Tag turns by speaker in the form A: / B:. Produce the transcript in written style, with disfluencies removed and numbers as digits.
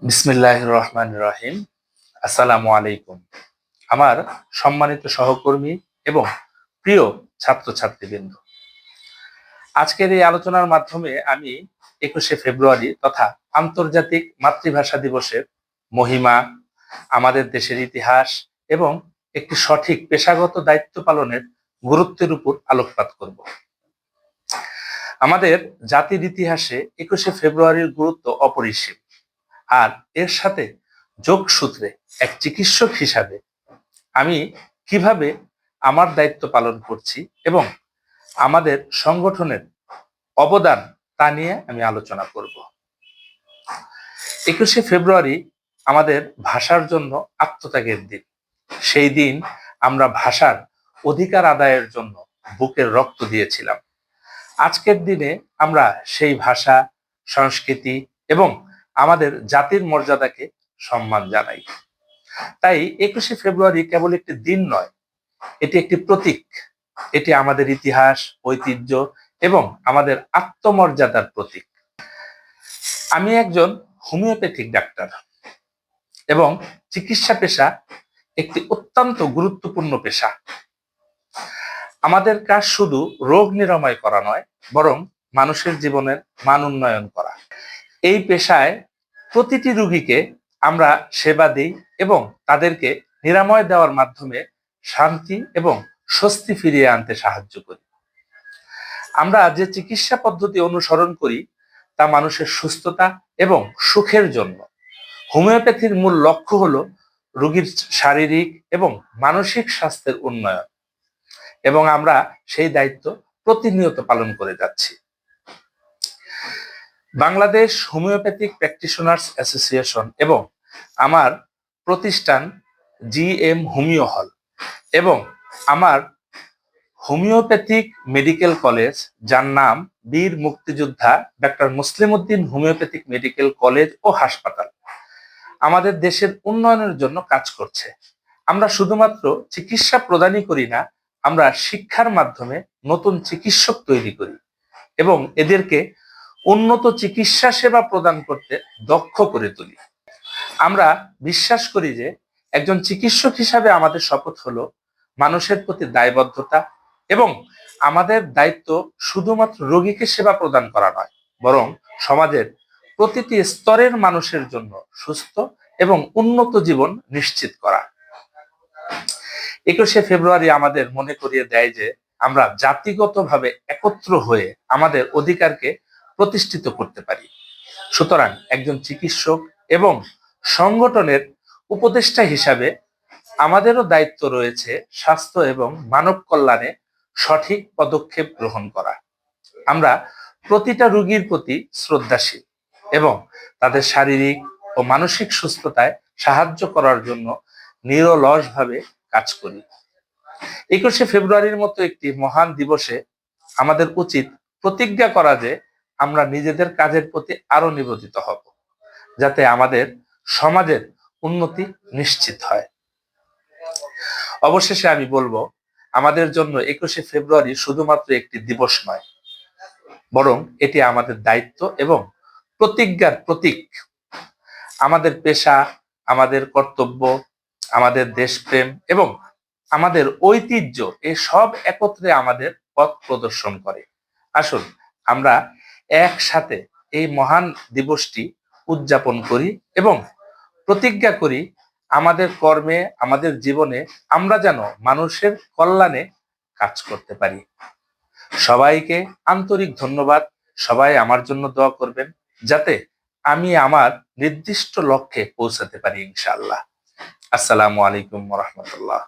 A: বিসমিল্লাহির রহমানির রহিম। আসসালামু আলাইকুম। আমার সম্মানিত সহকর্মী এবং প্রিয় ছাত্রছাত্রীবৃন্দ, আজকের এই আলোচনার মাধ্যমে আমি 21শে ফেব্রুয়ারি তথা আন্তর্জাতিক মাতৃভাষা দিবসের মহিমা, আমাদের দেশের ইতিহাস এবং একটি সঠিক পেশাগত দায়িত্ব পালনের গুরুত্বের উপর আলোকপাত করব। আমাদের জাতির ইতিহাসে 21শে ফেব্রুয়ারির গুরুত্ব অপরিসীম। আর এর সাথে যোগসূত্রে এক চিকিৎসক হিসাবে আমি কিভাবে আমার দায়িত্ব পালন করছি এবং আমাদের সংগঠনের অবদান তা নিয়ে আমি আলোচনা করব। 21শে ফেব্রুয়ারি আমাদের ভাষার জন্য আত্মত্যাগের দিন। সেই দিন আমরা ভাষার অধিকার আদায়ের জন্য বুকের রক্ত দিয়েছিলাম। আজকের দিনে আমরা সেই ভাষা, সংস্কৃতি এবং আমাদের জাতির মর্যাদাকে সম্মান জানাই। তাই 21শে ফেব্রুয়ারি কেবল একটি দিন নয়, এটি একটি প্রতীক। এটি আমাদের ইতিহাস, ঐতিহ্য এবং আমাদের আত্মমর্যাদার প্রতীক। আমি একজন হোমিওপ্যাথিক ডাক্তার এবং চিকিৎসা পেশা একটি অত্যন্ত গুরুত্বপূর্ণ পেশা। আমাদের কাজ শুধু রোগ নিরাময় করা নয়, বরং মানুষের জীবনের মান উন্নয়ন করা। এই পেশায় প্রতিটি রোগীকে আমরা সেবা দিই এবং তাদেরকে নিরাময় দেওয়ার মাধ্যমে শান্তি এবং স্বস্তি ফিরিয়ে আনতে সাহায্য করি। আমরা যে চিকিৎসা পদ্ধতি অনুসরণ করি তা মানুষের সুস্থতা এবং সুখের জন্য। হোমিওপ্যাথির মূল লক্ষ্য হলো রোগীর শারীরিক এবং মানসিক স্বাস্থ্যের উন্নয়ন, এবং আমরা সেই দায়িত্ব প্রতিনিয়ত পালন করে যাচ্ছি। বাংলাদেশ হোমিওপ্যাথিক প্র্যাকটিশনার্স অ্যাসোসিয়েশন এবং আমার প্রতিষ্ঠান জিএম হোমিও হল এবং আমার হোমিওপ্যাথিক মেডিকেল কলেজ, যার নাম বীর মুক্তিযোদ্ধা ডাক্তার মুসলিম উদ্দিন হোমিওপ্যাথিক মেডিকেল কলেজ ও হাসপাতাল, আমাদের দেশের উন্নয়নের জন্য কাজ করছে। আমরা শুধুমাত্র চিকিৎসা প্রদানই করি না, আমরা শিক্ষার মাধ্যমে নতুন চিকিৎসক তৈরি করি এবং এদেরকে উন্নত চিকিৎসা সেবা প্রদান করতে দক্ষ করে তুলি। আমরা বিশ্বাস করি যে একজন চিকিৎসক হিসাবে আমাদের শপথ হলো মানুষের প্রতি দায়বদ্ধতা, এবং আমাদের দায়িত্ব শুধুমাত্র রোগীকে সেবা প্রদান করা নয়, বরং সমাজের প্রতিটি স্তরের মানুষের জন্য সুস্থ এবং উন্নত জীবন নিশ্চিত করা। 21শে ফেব্রুয়ারি আমাদের মনে করিয়ে দেয় যে আমরা জাতিগতভাবে একত্র হয়ে আমাদের অধিকারকে প্রতিষ্ঠিত করতে পারি। সুতরাং একজন চিকিৎসক এবং সংগঠনের উপদেষ্টা হিসাবে আমাদেরও দায়িত্ব রয়েছে স্বাস্থ্য এবং মানব কল্যাণে সঠিক পদক্ষেপ গ্রহণ করা। আমরা প্রতিটা রোগীর প্রতি শ্রদ্ধাশীল এবং তাদের শারীরিক ও মানসিক সুস্থতায় সাহায্য করার জন্য নিরলসভাবে কাজ করি। 21শে ফেব্রুয়ারির মতো একটি মহান দিবসে আমাদের উচিত প্রতিজ্ঞা করা যে আমরা নিজেদের কাজের প্রতি আরো নিবেদিত হব, যাতে আমাদের সমাজের উন্নতি নিশ্চিত হয়। অবশেষে আমি বলবো, আমাদের জন্য 21শে ফেব্রুয়ারি শুধুমাত্র একটি দিবস নয়, বরং এটি আমাদের দায়িত্ব এবং প্রতিজ্ঞার প্রতীক। আমাদের পেশা, আমাদের কর্তব্য, আমাদের দেশপ্রেম এবং আমাদের ঐতিহ্য, এই সব একত্রে আমাদের পথ প্রদর্শন করে। আসুন আমরা একসাথে এই মহান দিবসটি উদযাপন করি এবং প্রতিজ্ঞা করি আমাদের কর্মে, আমাদের জীবনে আমরা যেন মানুষের কল্যাণে কাজ করতে পারি। সবাইকে আন্তরিক ধন্যবাদ। সবাই আমার জন্য দোয়া করবেন যাতে আমি আমার নির্দিষ্ট লক্ষ্যে পৌঁছাতে পারি ইনশাআল্লাহ। আসসালামু আলাইকুম ওয়া রাহমাতুল্লাহ।